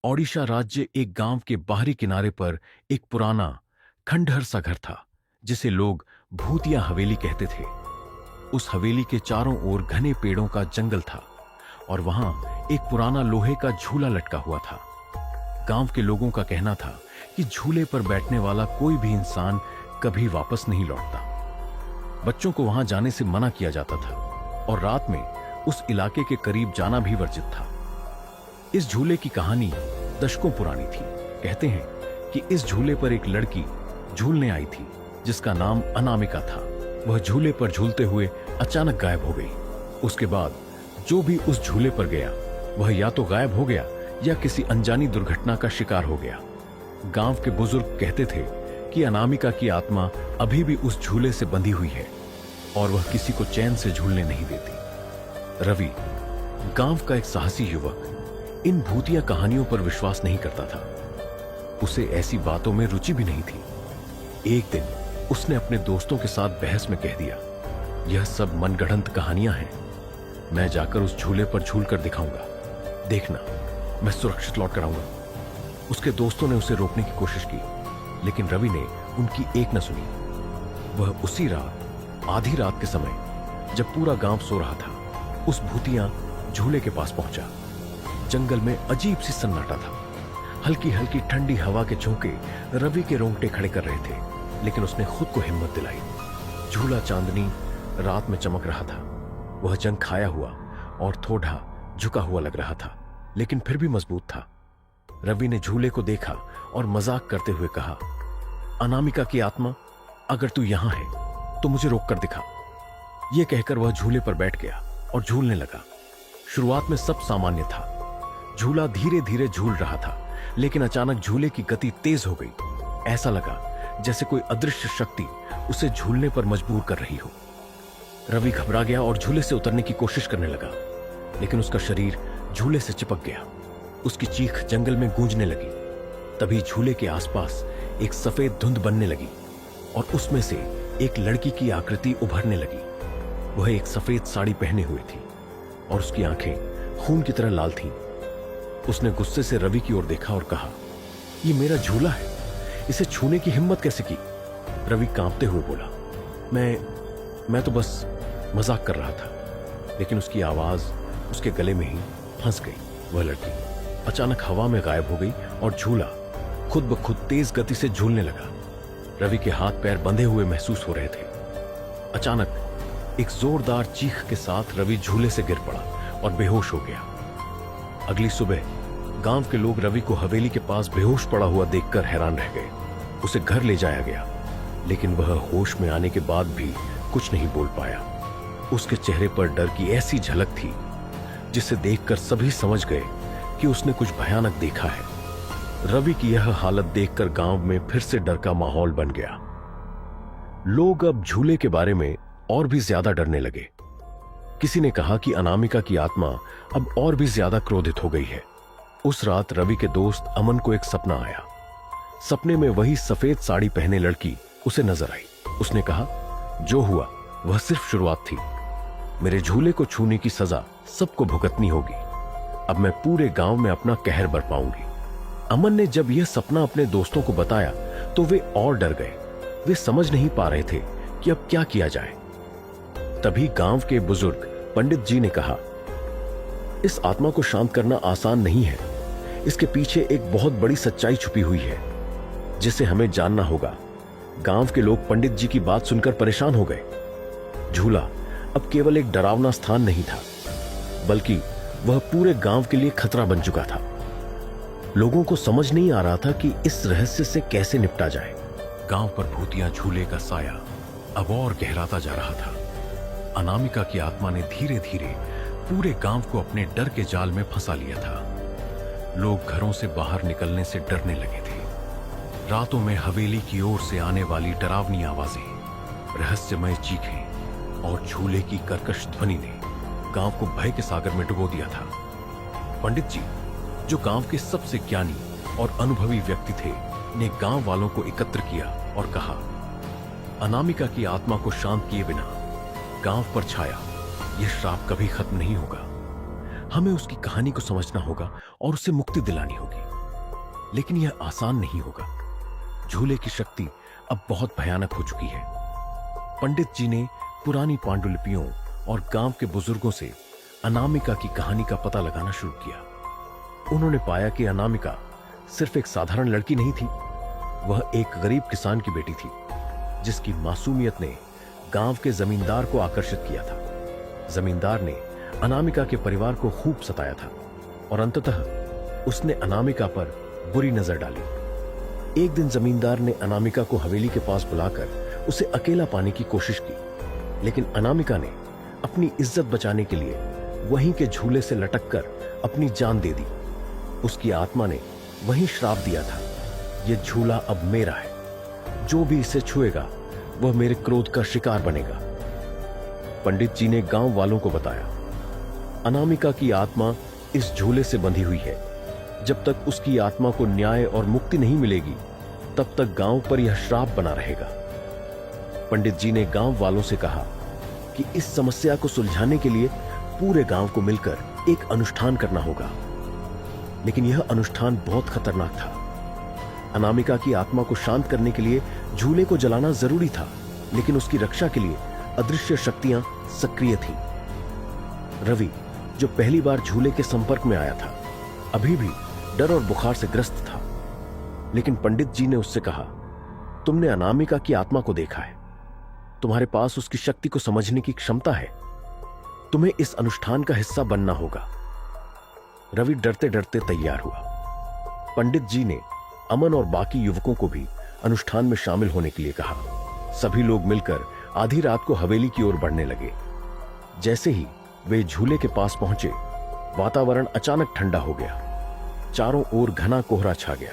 ओडिशा राज्य एक गांव के बाहरी किनारे पर एक पुराना खंडहर सा घर था जिसे लोग भूतिया हवेली कहते थे। उस हवेली के चारों ओर घने पेड़ों का जंगल था और वहां एक पुराना लोहे का झूला लटका हुआ था। गांव के लोगों का कहना था कि झूले पर बैठने वाला कोई भी इंसान कभी वापस नहीं लौटता। बच्चों को वहां जाने से मना किया जाता था और रात में उस इलाके के करीब जाना भी वर्जित था। इस झूले की कहानी दशकों पुरानी थी। कहते हैं कि इस झूले पर एक लड़की झूलने आई थी जिसका नाम अनामिका था। वह झूले पर झूलते हुए अचानक गायब हो गई। उसके बाद जो भी उस झूले पर गया वह या तो गायब हो गया या किसी अनजानी दुर्घटना का शिकार हो गया। गांव के बुजुर्ग कहते थे कि अनामिका की आत्मा अभी भी उस झूले से बंधी हुई है और वह किसी को चैन से झूलने नहीं देती। रवि, गांव का एक साहसी युवक, इन भूतिया कहानियों पर विश्वास नहीं करता था। उसे ऐसी बातों में रुचि भी नहीं थी। एक दिन उसने अपने दोस्तों के साथ बहस में कह दिया, यह सब मनगढ़ंत कहानियां हैं। मैं जाकर उस झूले पर झूल कर दिखाऊंगा, देखना मैं सुरक्षित लौट कर आऊंगा। उसके दोस्तों ने उसे रोकने की कोशिश की, लेकिन रवि ने उनकी एक न सुनी। वह उसी रात आधी रात के समय जब पूरा गांव सो रहा था उस भूतिया झूले के पास पहुंचा। जंगल में अजीब सी सन्नाटा था। हल्की हल्की ठंडी हवा के झोंके रवि के रोंगटे खड़े कर रहे थे, लेकिन उसने खुद को हिम्मत दिलाई। झूला चांदनी रात में चमक रहा था। वह जंग खाया हुआ और थोड़ा झुका हुआ लग रहा था, लेकिन फिर भी मजबूत था। रवि ने झूले को देखा और मजाक करते हुए कहा, अनामिका की आत्मा, अगर तू यहां है तो मुझे रोक कर दिखा। यह कहकर वह झूले पर बैठ गया और झूलने लगा। शुरुआत में सब सामान्य था। झूला धीरे धीरे झूल रहा था, लेकिन अचानक झूले की गति तेज हो गई। ऐसा लगा जैसे कोई अदृश्य शक्ति उसे झूलने पर मजबूर कर रही हो। रवि घबरा गया और झूले से उतरने की कोशिश करने लगा, लेकिन उसका शरीर झूले से चिपक गया। उसकी चीख जंगल में गूंजने लगी। तभी झूले के आसपास एक सफेद धुंध बनने लगी और उसमें से एक लड़की की आकृति उभरने लगी। वह एक सफेद साड़ी पहने हुए थी और उसकी आंखें खून की तरह लाल थीं। उसने गुस्से से रवि की ओर देखा और कहा, यह मेरा झूला है, इसे छूने की हिम्मत कैसे की? रवि कांपते हुए बोला, मैं तो बस मजाक कर रहा था। लेकिन उसकी आवाज उसके गले में ही फंस गई। वह लड़की अचानक हवा में गायब हो गई और झूला खुद ब खुद तेज गति से झूलने लगा। रवि के हाथ पैर बंधे हुए महसूस हो रहे थे। अचानक एक जोरदार चीख के साथ रवि झूले से गिर पड़ा और बेहोश हो गया। अगली सुबह गांव के लोग रवि को हवेली के पास बेहोश पड़ा हुआ देखकर हैरान रह गए। उसे घर ले जाया गया, लेकिन वह होश में आने के बाद भी कुछ नहीं बोल पाया। उसके चेहरे पर डर की ऐसी झलक थी जिसे देखकर सभी समझ गए कि उसने कुछ भयानक देखा है। रवि की यह हालत देखकर गांव में फिर से डर का माहौल बन गया। लोग अब झूले के बारे में और भी ज्यादा डरने लगे। किसी ने कहा कि अनामिका की आत्मा अब और भी ज्यादा क्रोधित हो गई है। उस रात रवि के दोस्त अमन को एक सपना आया। सपने में वही सफेद साड़ी पहने लड़की उसे नजर आई। उसने कहा, जो हुआ वह सिर्फ शुरुआत थी। मेरे झूले को छूने की सजा सबको भुगतनी होगी। अब मैं पूरे गांव में अपना कहर बरपाऊंगी। अमन ने जब यह सपना अपने दोस्तों को बताया तो वे और डर गए। वे समझ नहीं पा रहे थे कि अब क्या किया जाए। तभी गांव के बुजुर्ग पंडित जी ने कहा, इस आत्मा को शांत करना आसान नहीं है। इसके पीछे एक बहुत बड़ी सच्चाई छुपी हुई है जिसे हमें जानना होगा। गांव के लोग पंडित जी की बात सुनकर परेशान हो गए। झूला अब केवल एक डरावना स्थान नहीं था, बल्कि वह पूरे गांव के लिए खतरा बन चुका था। लोगों को समझ नहीं आ रहा था कि इस रहस्य से कैसे निपटा जाए। गांव पर भूतिया झूले का साया अब और गहराता जा रहा था। अनामिका की आत्मा ने धीरे धीरे पूरे गांव को अपने डर के जाल में फंसा लिया था। लोग घरों से बाहर निकलने से डरने लगे थे। रातों में हवेली की ओर से आने वाली डरावनी आवाजें, रहस्यमय चीखें और झूले की कर्कश ध्वनि ने गांव को भय के सागर में डुबो दिया था। पंडित जी, जो गांव के सबसे ज्ञानी और अनुभवी व्यक्ति थे, ने गांव वालों को एकत्र किया और कहा, अनामिका की आत्मा को शांत किए बिना गांव पर छाया यह श्राप कभी खत्म नहीं होगा। हमें उसकी कहानी को समझना होगा और उसे मुक्ति दिलानी होगी। लेकिन यह आसान नहीं होगा। झूले की शक्ति अब बहुत भयानक हो चुकी है। पंडित जी ने पुरानी पांडुलिपियों और गांव के बुजुर्गों से अनामिका की कहानी का पता लगाना शुरू किया। उन्होंने पाया कि अनामिका सिर्फ एक साधारण लड़की नहीं थी, वह एक गरीब किसान की बेटी थी जिसकी मासूमियत ने गांव के जमींदार को आकर्षित किया था। जमींदार ने अनामिका के परिवार को खूब सताया था और अंततः उसने अनामिका पर बुरी नजर डाली। एक दिन जमींदार ने अनामिका को हवेली के पास बुलाकर उसे अकेला पाने की कोशिश की, लेकिन अनामिका ने अपनी इज्जत बचाने के लिए वहीं के झूले से लटककर अपनी जान दे दी। उसकी आत्मा ने वहीं श्राप दिया था, यह झूला अब मेरा है, जो भी इसे छुएगा वह मेरे क्रोध का शिकार बनेगा। पंडित जी ने गांव वालों को बताया, अनामिका की आत्मा इस झूले से बंधी हुई है। जब तक उसकी आत्मा को न्याय और मुक्ति नहीं मिलेगी तब तक गांव पर यह श्राप बना रहेगा। पंडित जी ने गांव वालों से कहा कि इस समस्या को सुलझाने के लिए पूरे गांव को मिलकर एक अनुष्ठान करना होगा। लेकिन यह अनुष्ठान बहुत खतरनाक था। अनामिका की आत्मा को शांत करने के लिए झूले को जलाना जरूरी था, लेकिन उसकी रक्षा के लिए अदृश्य शक्तियां सक्रिय थीं। रवि, जो पहली बार झूले के संपर्क में आया था, अभी भी डर और बुखार से ग्रस्त था। लेकिन पंडित जी ने उससे कहा, तुमने अनामिका की आत्मा को देखा है, तुम्हारे पास उसकी शक्ति को समझने की क्षमता है, तुम्हें इस अनुष्ठान का हिस्सा बनना होगा। रवि डरते डरते तैयार हुआ। पंडित जी ने अमन और बाकी युवकों को भी अनुष्ठान में शामिल होने के लिए कहा। सभी लोग मिलकर आधी रात को हवेली की ओर बढ़ने लगे। जैसे ही वे झूले के पास पहुंचे, वातावरण अचानक ठंडा हो गया। चारों ओर घना कोहरा छा गया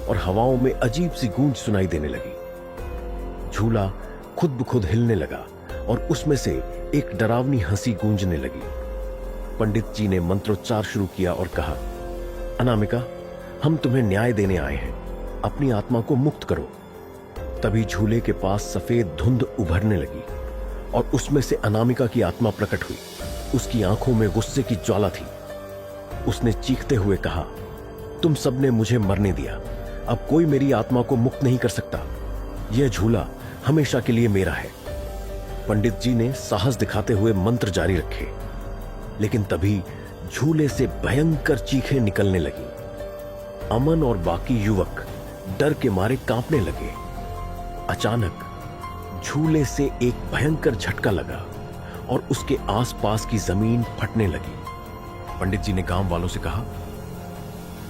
और हवाओं में अजीब सी गूंज सुनाई देने लगी। झूला खुद ब खुद हिलने लगा और उसमें से एक डरावनी हंसी गूंजने लगी। पंडित जी ने मंत्रोच्चार शुरू किया और कहा, अनामिका, हम तुम्हें न्याय देने आए हैं, अपनी आत्मा को मुक्त करो। तभी झूले के पास सफेद धुंध उभरने लगी और उसमें से अनामिका की आत्मा प्रकट हुई। उसकी आंखों में गुस्से की ज्वाला थी। उसने चीखते हुए कहा, तुम सबने मुझे मरने दिया, अब कोई मेरी आत्मा को मुक्त नहीं कर सकता। यह झूला हमेशा के लिए मेरा है। पंडित जी ने साहस दिखाते हुए मंत्र जारी रखे, लेकिन तभी झूले से भयंकर चीखें निकलने लगी। अमन और बाकी युवक डर के मारे कांपने लगे। अचानक झूले से एक भयंकर झटका लगा और उसके आसपास की जमीन फटने लगी। पंडित जी ने गांव वालों से कहा,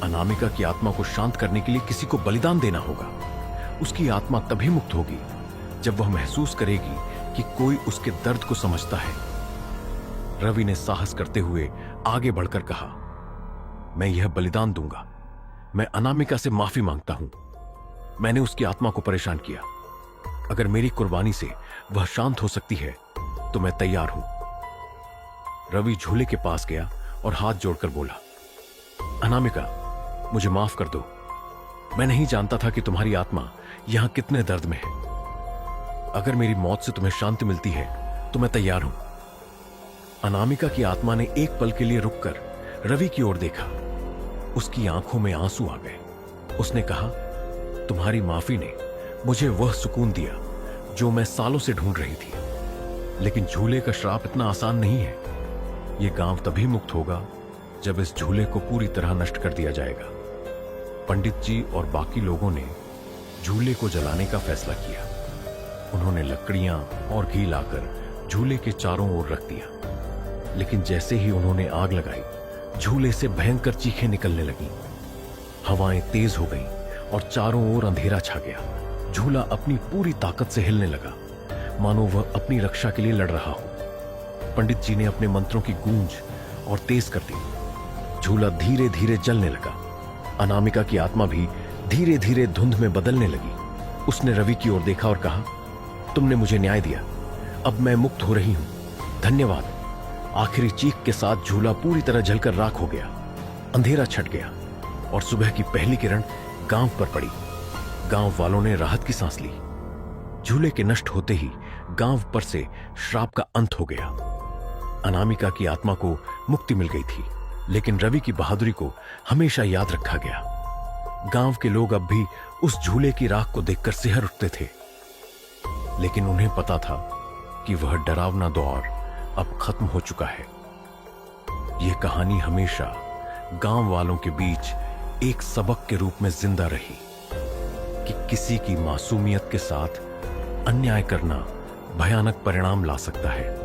अनामिका की आत्मा को शांत करने के लिए किसी को बलिदान देना होगा। उसकी आत्मा तभी मुक्त होगी जब वह महसूस करेगी कि कोई उसके दर्द को समझता है। रवि ने साहस करते हुए आगे बढ़कर कहा, मैं यह बलिदान दूंगा। मैं अनामिका से माफी मांगता हूं। मैंने उसकी आत्मा को परेशान किया। अगर मेरी कुर्बानी से वह शांत हो सकती है तो मैं तैयार हूं। रवि झूले के पास गया और हाथ जोड़कर बोला, अनामिका, मुझे माफ कर दो। मैं नहीं जानता था कि तुम्हारी आत्मा यहां कितने दर्द में है। अगर मेरी मौत से तुम्हें शांति मिलती है तो मैं तैयार हूं। अनामिका की आत्मा ने एक पल के लिए रुककर रवि की ओर देखा। उसकी आंखों में आंसू आ गए। उसने कहा, तुम्हारी माफी ने मुझे वह सुकून दिया जो मैं सालों से ढूंढ रही थी। लेकिन झूले का श्राप इतना आसान नहीं है। यह गांव तभी मुक्त होगा जब इस झूले को पूरी तरह नष्ट कर दिया जाएगा। पंडित जी और बाकी लोगों ने झूले को जलाने का फैसला किया। उन्होंने लकड़ियां और घी लाकर झूले के चारों ओर रख दिया। लेकिन जैसे ही उन्होंने आग लगाई, झूले से भयंकर चीखें निकलने लगीं। हवाएं तेज हो गईं और चारों ओर अंधेरा छा गया। झूला अपनी पूरी ताकत से हिलने लगा, मानो वह अपनी रक्षा के लिए लड़ रहा हो। पंडित जी ने अपने मंत्रों की गूंज और तेज कर दी। झूला धीरे धीरे जलने लगा। अनामिका की आत्मा भी धीरे धीरे धुंध में बदलने लगी। उसने रवि की ओर देखा और कहा, तुमने मुझे न्याय दिया, अब मैं मुक्त हो रही हूं, धन्यवाद। आखिरी चीख के साथ झूला पूरी तरह जलकर राख हो गया। अंधेरा छट गया और सुबह की पहली किरण गांव पर पड़ी। गांव वालों ने राहत की सांस ली। झूले के नष्ट होते ही गांव पर से श्राप का अंत हो गया। अनामिका की आत्मा को मुक्ति मिल गई थी लेकिन रवि की बहादुरी को हमेशा याद रखा गया। गांव के लोग अब भी उस झूले की राख को देखकर सिहर उठते थे, लेकिन उन्हें पता था कि वह डरावना दौर अब खत्म हो चुका है। यह कहानी हमेशा गांव वालों के बीच एक सबक के रूप में जिंदा रही कि किसी की मासूमियत के साथ अन्याय करना भयानक परिणाम ला सकता है।